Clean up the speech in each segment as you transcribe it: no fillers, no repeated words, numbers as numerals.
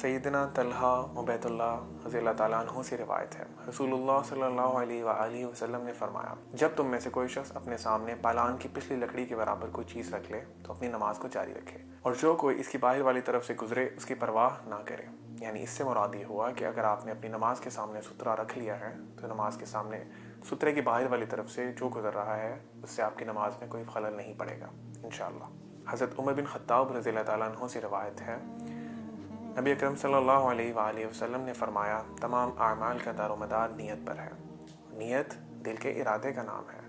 सैयदना तलहा उबैदुल्लाह रज़ी अल्लाह ताला अन्हु से रिवायत है, रसूलुल्लाह सल्लल्लाहु अलैहि वसल्लम ने फरमाया, जब तुम में से कोई शख्स अपने सामने पालान की पिछली लकड़ी के बराबर कोई चीज़ रख ले तो अपनी नमाज को जारी रखे, और जो कोई इसकी बाहर वाली तरफ से गुजरे उसकी परवाह ना करे। यानी इससे मुराद ये हुआ कि अगर आपने अपनी नमाज के सामने सुतरा रख लिया है तो नमाज के सामने सुतरे की बाहर वाली तरफ से जो गुजर रहा है उससे आपकी नमाज में कोई खलल नहीं पड़ेगा इंशाअल्लाह। हज़रत उमर बिन खत्ताब रज़ी अल्लाह ताला अन्हु से रिवायत है, नबी अकरम सल्लल्लाहु अलैहि वसल्लम ने फरमाया, तमाम आमाल का दारोमदार नियत पर है। नियत दिल के इरादे का नाम है।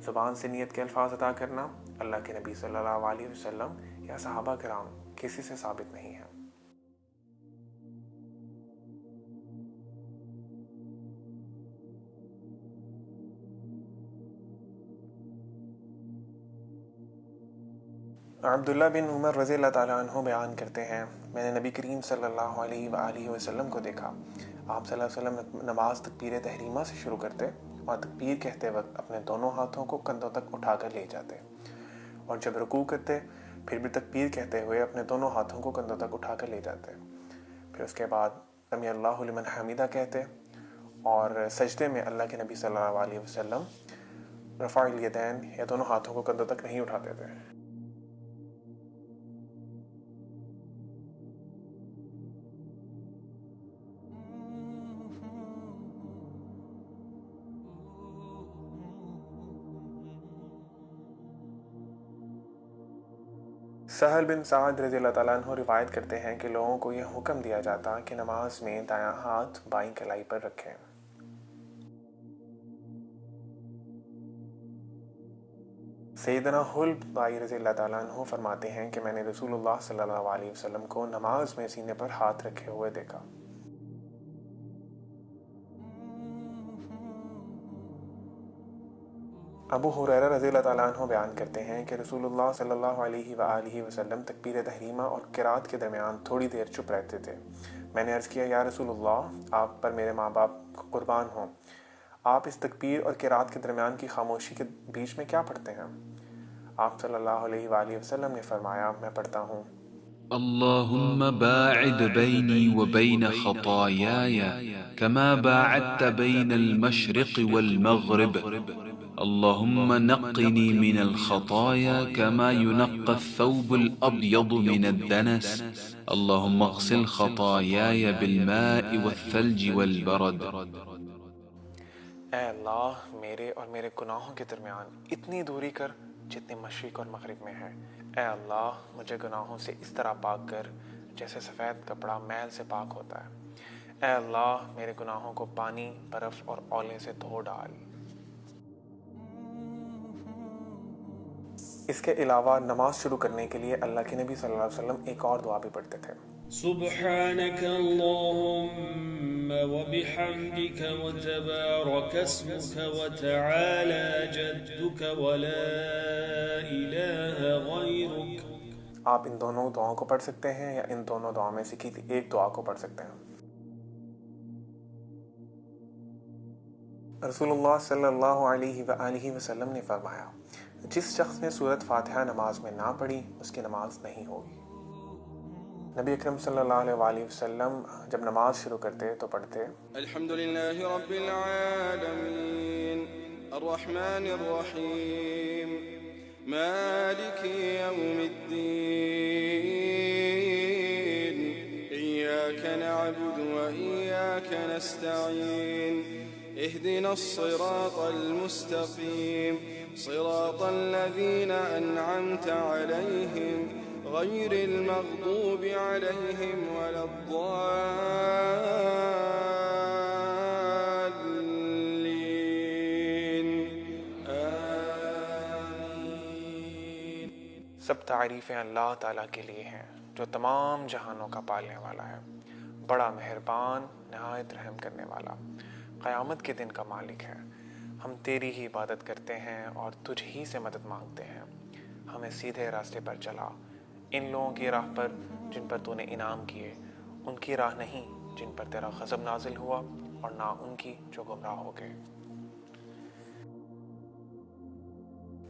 ज़ुबान से नियत के अल्फाज अदा करना अल्लाह के नबी सल्लल्लाहु अलैहि वसल्लम या सहाबा किराम किसी से साबित नहीं है। अब्दुल्ला बिन उमर रज़ी अल्लाह ताला अन्हु बयान करते हैं, मैंने नबी करीम सल्लल्लाहु अलैहि वसल्लम को देखा। आप सल्लल्लाहु अलैहि वसल्लम नमाज तकबीर तहरीमा से शुरू करते और तकबीर कहते वक्त अपने दोनों हाथों को कंधों तक उठाकर ले जाते, और जब रुकू करते फिर भी तकबीर कहते हुए अपने दोनों हाथों को कंधों तक उठाकर ले जाते। फिर उसके बाद समी अल्लाहु लिमन हमीदा कहते, और सजदे में अल्लाह के नबी सल्लल्लाहु अलैहि वसल्लम रफ़ाइल यदैन या दोनों हाथों को कंधों तक नहीं उठाते थे। सहल बिन साद रज़ी अल्लाह ताला अन्हु रिवायत करते हैं कि लोगों को यह हुक्म दिया जाता कि नमाज में दायां हाथ बाईं कलाई पर रखें। सैयदना हुल बाई रज़ी अल्लाह ताला अन्हु फरमाते हैं कि मैंने रसूलुल्लाह सल्लल्लाहु अलैहि वसल्लम को नमाज में सीने पर हाथ रखे हुए देखा। अबू हुरैरा रज़ी अल्लाह ताला अन्हु बयान करते हैं कि रसूलुल्लाह सल्लल्लाहु अलैहि वसल्लम तकबीर तहरीमा और क़िरात के दरमियान थोड़ी देर चुप रहते थे। मैंने अर्ज़ किया, या रसूलुल्लाह, आप पर मेरे माँ बाप कुर्बान हों, आप इस तकबीर और क़िरात के दरमियान की खामोशी के बीच में क्या पढ़ते हैं? आप सल्लल्लाहु अलैहि वसल्लम ने फरमाया, मैं पढ़ता हूँ, اللهم باعد بيني وبين خطاياي كما باعدت بين المشرق والمغرب. اللهم نقني من الخطايا كما ينقى الثوب الأبيض من الدنس. اللهم اغسل خطاياي بالماء والثلج والبرد. ऐ अल्लाह, मेरे और मेरे गुनाहों के दरमियान इतनी दूरी कर जितनी मशरिक और मगरिब में है। ऐ अल्लाह, मुझे गुनाहों से इस तरह पाक कर जैसे सफ़ेद कपड़ा मैल से पाक होता है। ऐ अल्लाह, मेरे गुनाहों को पानी, बर्फ़ और औले से धो डाल। इसके अलावा नमाज शुरू करने के लिए अल्लाह के नबी सल्लल्लाहु अलैहि वसल्लम एक और दुआ भी पढ़ते थे, सुब्हानक अल्लाहुम्मा व बिहम्दिक व तबारक अस्मुक व तआला जद्दुक व ला इलाहा गैरुक। आप इन दोनों दुआओं को पढ़ सकते हैं या इन दोनों दुआओं में से किसी एक दुआ को पढ़ सकते हैं। रसूलुल्लाह सल्लल्लाहु अलैहि वसल्लम ने फरमाया, जिस शख्स ने सूरत फातिहा नमाज में ना पढ़ी उसकी नमाज नहीं होगी। नबी अकरम सल्लल्लाहु अलैहि वसल्लम जब नमाज शुरू करते तो पढ़ते, अल्हम्दुलिल्लाहि रब्बिल आलमीन अर्रहमानिर रहीम मालिकी यौमिद्दीन इय्याका नअबुदु व इय्याका नस्तईन इहदिनस सिरातल मुस्तकीम सिरातल लज़ीना अनअमता अलैहिम गैरिल मग़दूबि अलैहिम वलद्दाल्लीन आमीन। सब तारीफ़ें अल्लाह ताला के लिए हैं जो तमाम जहानों का पालने वाला है, बड़ा मेहरबान, नहायत रहम करने वाला, क़यामत के दिन का मालिक है। हम तेरी ही इबादत करते हैं और तुझ ही से मदद मांगते हैं। हमें सीधे रास्ते पर चला, इन लोगों की राह पर जिन पर तूने इनाम किए, उनकी राह नहीं जिन पर तेरा ग़ज़ब नाजिल हुआ, और ना उनकी जो गुमराह हो गए।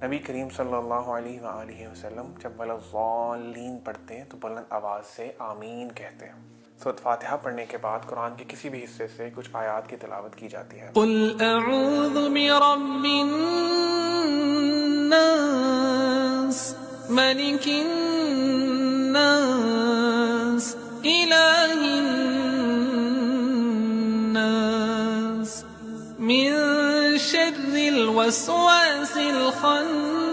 नबी करीम सल्लल्लाहु अलैहि वसल्लम जब वलज़्ज़ालीन पढ़ते तो बुलंद आवाज़ से आमीन कहते हैं। सूरत फातिहा पढ़ने के बाद कुरान के किसी भी हिस्से से कुछ आयत की तिलावत की जाती है। قل أعوذ برب الناس ملك الناس إله الناس من شر الوسواس الخناس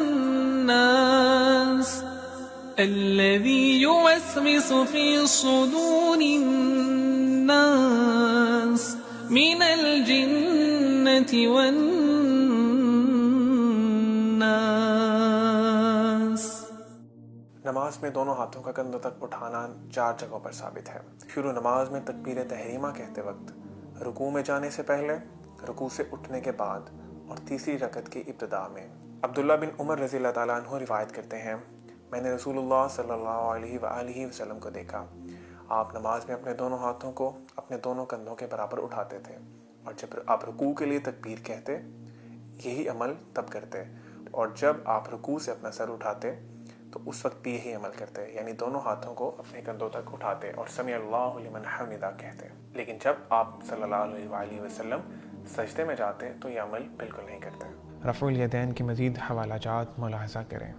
الذي يوسوس في صدور الناس من الجنة والناس۔ नमाज में दोनों हाथों का कंधों तक उठाना 4 जगहों पर साबित है। शुरू नमाज में तकबीर तहरीमा कहते वक्त, रुकू में जाने से पहले, रुकू से उठने के बाद और तीसरी रकत की इब्तिदा में। अब्दुल्ला बिन उमर रज़ी अल्लाह ताला अन्हु रिवायत करते हैं, मैंने रसूलुल्लाह सल्लल्लाहु अलैहि वसल्लम को देखा, आप नमाज में अपने दोनों हाथों को अपने दोनों कंधों के बराबर उठाते थे और जब आप रुकू के लिए तकबीर कहते यही अमल तब करते, और जब आप रुकू से अपना सर उठाते तो उस वक्त भी यही अमल करते, यानी दोनों हाथों को अपने कंधों तक उठाते और समी अल्लाहु लिमन हमिदा कहते। लेकिन जब आप सल्लल्लाहु अलैहि वसल्लम सजदे में जाते तो ये अमल बिल्कुल नहीं करते। रफ़ुल यदैन की मज़ीद हवालाजात मुलाहज़ा करें।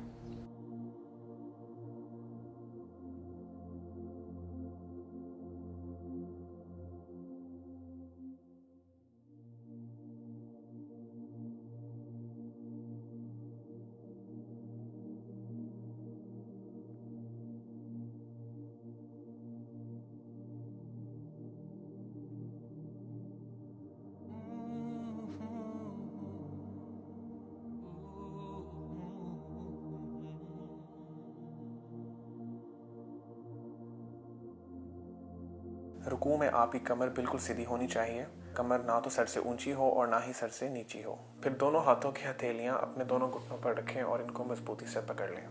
रुकू में आपकी कमर बिल्कुल सीधी होनी चाहिए, कमर ना तो सर से ऊंची हो और ना ही सर से नीची हो। फिर दोनों हाथों की हथेलियां अपने दोनों घुटनों पर रखें और इनको मजबूती से पकड़ लें।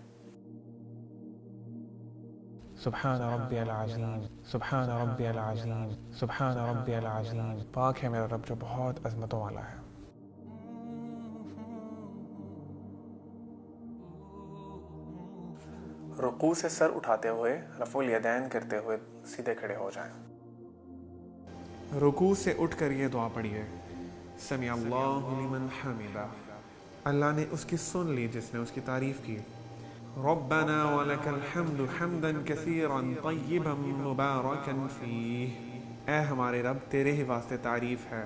सुब्हान रब्बियल अज़ीम, सुब्हान रब्बियल अज़ीम, सुब्हान रब्बियल अज़ीम। पाक है मेरा रब जो बहुत अज़मतों वाला है। रुकू से सर उठाते हुए रफ़ुल यदैन करते हुए सीधे खड़े हो जाएं। रुकू से उठकर ये दुआ पढ़िए, समी अल्लाहु लिमन हमिदा। अल्लाह ने उसकी सुन ली जिसने उसकी तारीफ की। रब्बना वलकल हम्दु हम्दन कसीरन तय्यिबन मुबारकन फीह। ऐ हमारे रब, तेरे ही वास्ते तारीफ है,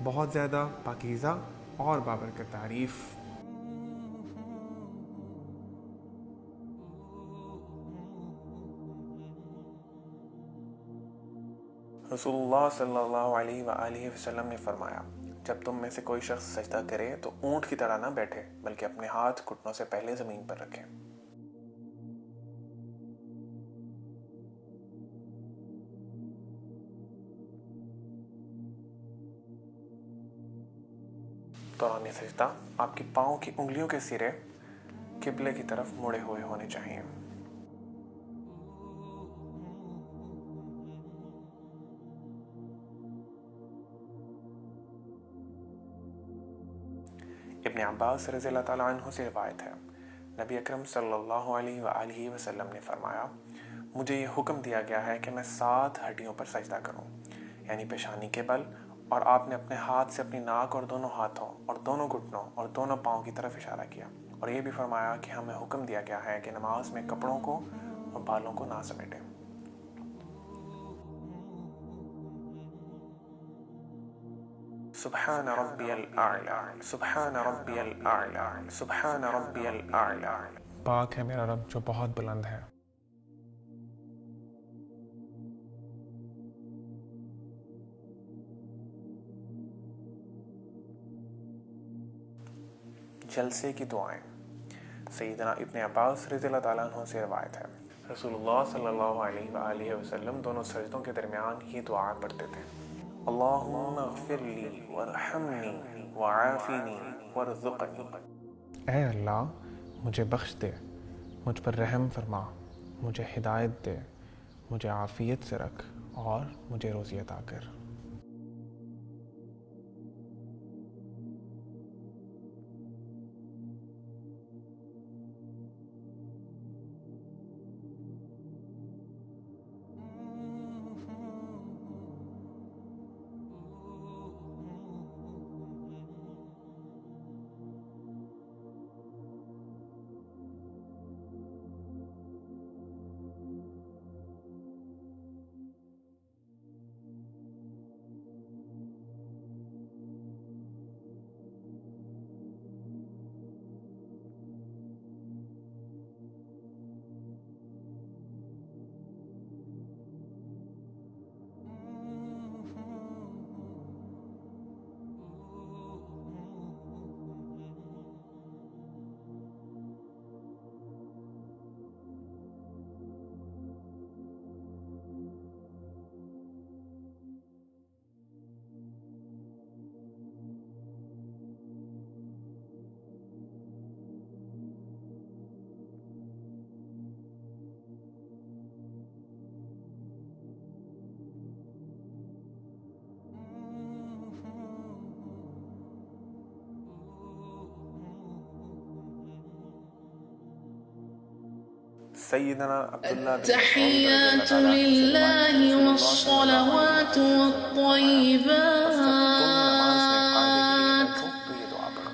बहुत ज़्यादा पाकीज़ा और बाबरकत तारीफ। रसूलुल्लाह सल्लल्लाहु अलैहि वसल्लम ने फरमाया, जब तुम में से कोई शख्स सजदा करे तो ऊंट की तरह ना बैठे, बल्कि अपने हाथ घुटनों से पहले ज़मीन पर रखें। दौरान सजदा आपकी पाँव की उंगलियों के सिरे किबले की तरफ मुड़े हुए होने चाहिए। इब्न अब्बास रज़ियल्लाहु ताला अन्हु से रिवायत है, नबी अकरम सल्लल्लाहु अलैहि वसल्लम ने फरमाया, मुझे ये हुक्म दिया गया है कि मैं 7 हड्डियों पर सजदा करूं, यानी पेशानी के बल, और आपने अपने हाथ से अपनी नाक और दोनों हाथों और दोनों घुटनों और दोनों पाँव की तरफ इशारा किया, और ये भी फरमाया कि हमें हुक्म दिया गया है कि नमाज में कपड़ों को और बालों को ना समेटें। सुब्हान रब्बियल आला, सुब्हान रब्बियल आला, सुब्हान रब्बियल आला। पाक है मेरा रब जो बहुत बुलंद है। जलसे की दुआएं। सैयदना इब्न अब्बास रज़ियल्लाहु ताला अन्हु से रिवायत है, रसूलुल्लाह सल्लल्लाहु अलैहि वसल्लम दोनों सजदों के दरमियान ये दुआ पढ़ते थे, अल्लाहुम्मा अग़फ़िरली वरहमनी वआफ़िनी वरज़ुक़नी। ऐ अल्लाह, मुझे बख्श दे, मुझ पर रहम फरमा, मुझे हिदायत दे, मुझे आफ़ियत से रख और मुझे रोज़ी अता कर। سیدنا عبداللہ بن التحيات لله والصلوات والطيبات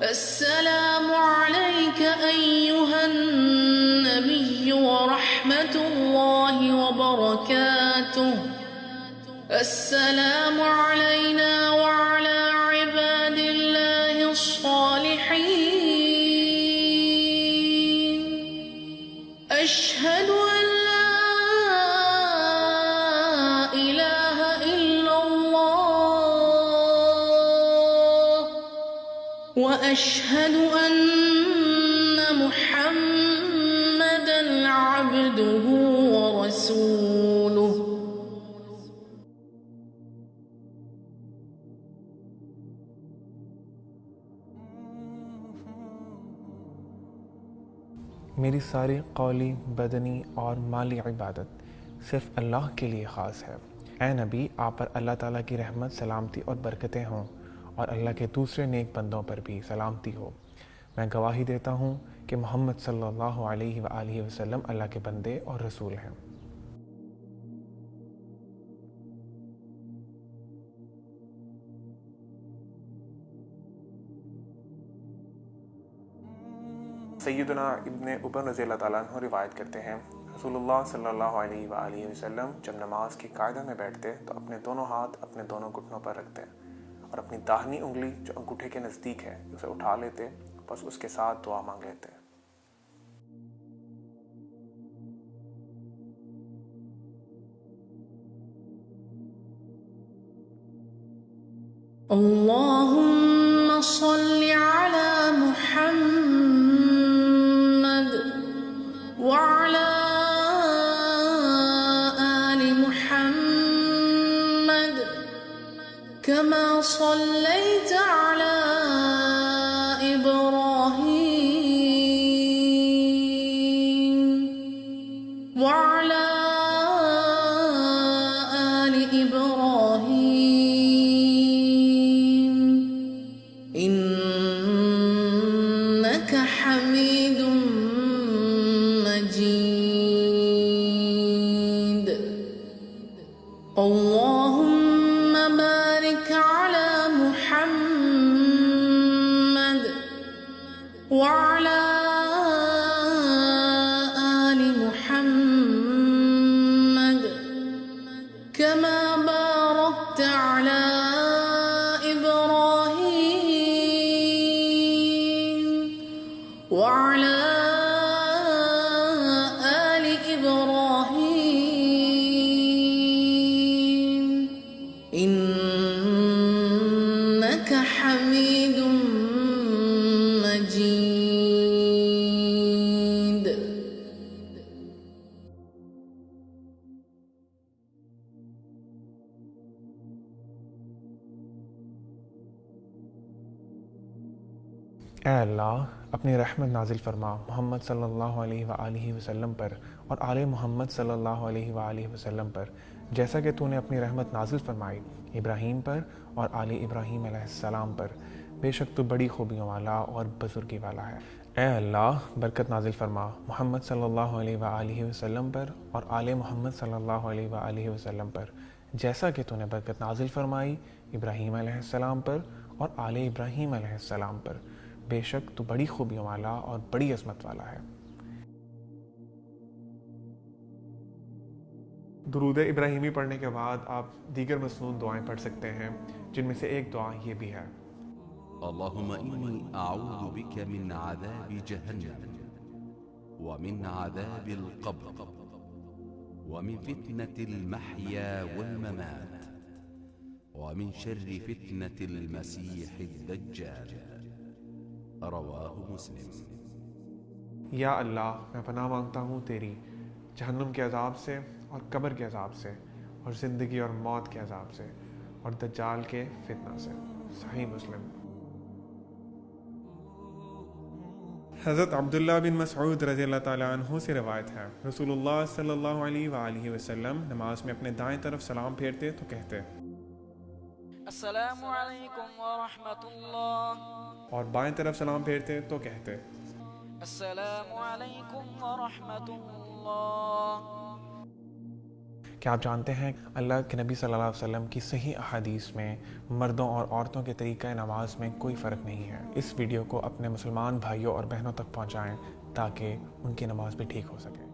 السلام عليك أيها النبي ورحمة الله وبركاته السلام علينا وعلى عباد الله الصالحين أشهد أن لا إله إلا الله وأشهد أن محمدًا عبده ورسوله میری ساری قولی، بدنی اور مالی عبادت صرف اللہ کے لیے خاص ہے۔ اے نبی، آپ پر اللہ تعالیٰ کی رحمت، سلامتی اور برکتیں ہوں، اور اللہ کے دوسرے نیک بندوں پر بھی سلامتی ہو۔ میں گواہی دیتا ہوں کہ محمد صلی اللہ علیہ وآلہ وسلم اللہ کے بندے اور رسول ہیں۔ سیدنا ابن عمر رضی اللہ تعالیٰ عنہ روایت کرتے ہیں، رسول اللہ صلی اللہ علیہ وآلہ وسلم جب نماز کی قاعدہ میں بیٹھتے تو اپنے دونوں ہاتھ اپنے دونوں گھٹنوں پر رکھتے اور اپنی داہنی انگلی جو انگوٹھے کے نزدیک ہے اسے اٹھا لیتے، بس اس کے ساتھ دعا مانگ لیتے۔ اللهم صل على محمد وعلى آل محمد كما صليت على إبراهيم وعلى آل إبراهيم إنك حميد مجيد اللهم بارك على محمد وعلى آل محمد كما باركت على إبراهيم وعلى آل إبراهيم إنك حميد مجيد اے اللہ، اپنی رحمت نازل فرما محمد صلی اللہ علیہ وآلہ وسلم پر اور آل محمد صلی اللہ علیہ وآلہ وسلم پر، جیسا کہ تو نے اپنی رحمت نازل فرمائی ابراہیم پر اور آل ابراہیم علیہ السلام پر۔ بے شک تو بڑی خوبیوں والا اور بزرگی والا ہے۔ اے اللہ، برکت نازل فرما محمد صلی اللہ علیہ وآلہ وسلم پر اور آل محمد صلی اللہ علیہ وآلہ وسلم پر، جیسا کہ تو نے برکت نازل فرمائی ابراہیم علیہ السلام پر اور آل ابراہیم علیہ السلام پر۔ بے شک تو بڑی خوبیوں والا اور بڑی عظمت والا ہے۔ درود ابراہیمی پڑھنے کے بعد آپ دیگر مسنون دعائیں پڑھ سکتے ہیں، جن میں سے ایک دعا یہ بھی ہے: اللهم إني أعوذ بك من عذاب جهنم ومن عذاب القبر ومن فتنة المحيا والممات ومن شر فتنة المسيح الدجال رواہ مسلم۔ یا اللہ، میں پناہ مانگتا ہوں تیری جہنم کے عذاب سے اور قبر کے عذاب سے اور زندگی اور موت کے عذاب سے اور دجال کے فتنہ سے۔ صحیح مسلم۔ حضرت عبداللہ بن مسعود رضی اللہ تعالیٰ عنہ سے روایت ہے، رسول اللہ صلی اللہ علیہ وآلہ وسلم نماز میں اپنے دائیں طرف سلام پھیرتے تو کہتے السلام علیکم ورحمۃ اللہ، اور بائیں طرف سلام پھیرتے تو کہتے السلام علیکم ورحمۃ اللہ۔ الله. کیا آپ جانتے ہیں اللہ کے نبی صلی اللہ علیہ وسلم کی صحیح احادیث میں مردوں اور عورتوں کے طریقہ نماز میں کوئی فرق نہیں ہے. اس ویڈیو کو اپنے مسلمان بھائیوں اور بہنوں تک پہنچائیں تاکہ ان کی نماز بھی ٹھیک ہو سکے.